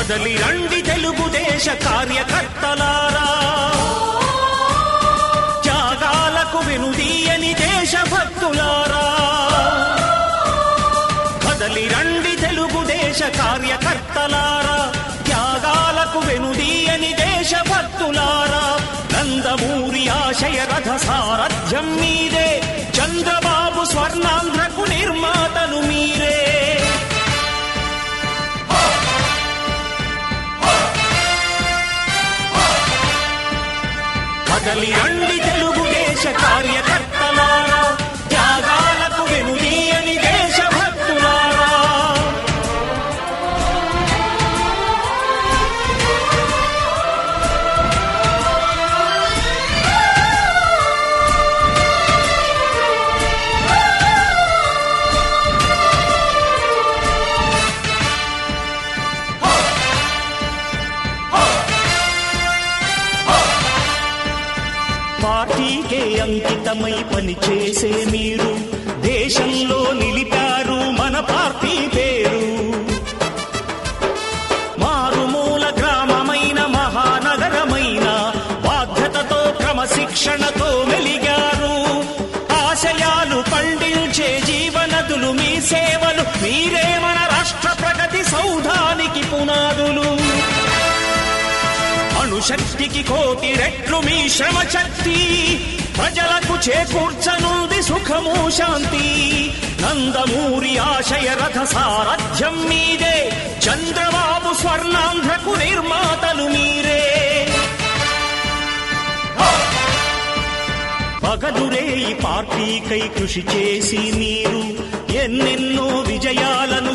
కదలి రండి తెలుగుదేశ కార్యకర్తలారా, త్యాగాలకు వెనుదీయని దేశభక్తులారా. కదలి రండి తెలుగుదేశ కార్యకర్తలారా, త్యాగాలకు వెనుదీయని దేశభక్తులారా. నందమూరి ఆశయ రథ సారథ్యం మీదే, చంద్రబాబు స్వర్ణాంధ్రకు నిర్మాతలు మీరే. కదలి రండి తెలుగుదేశ కార్యకర్తలారా, త్యాగాలకు వెనుదీయని దేశభక్తులారా. పార్టీకే అంకితమై పనిచేసే మీరు దేశంలో నిలిపారు మన పార్టీ పేరు. మారుమూల గ్రామమైన మహానగరమైన బాధ్యతతో క్రమశిక్షణతో మెలిగారు. ఆశయాలు పండించే జీవనదులు మీ సేవలు, మీరే మన రాష్ట్ర ప్రగతి సౌధానికి పునాదులు. అణుశక్తికి కోటి రెట్లు మీ శ్రమ శక్తి, ప్రజలకు చేకూర్చనుంది సుఖము శాంతి. నందమూరి ఆశయ రథ సారథ్యం మీదే, చంద్రబాబు స్వర్ణాంధ్రకు నిర్మాతలు మీరే. పగలురే ఈ పార్టీకై కృషి చేసి మీరు ఎన్నెన్నో విజయాలను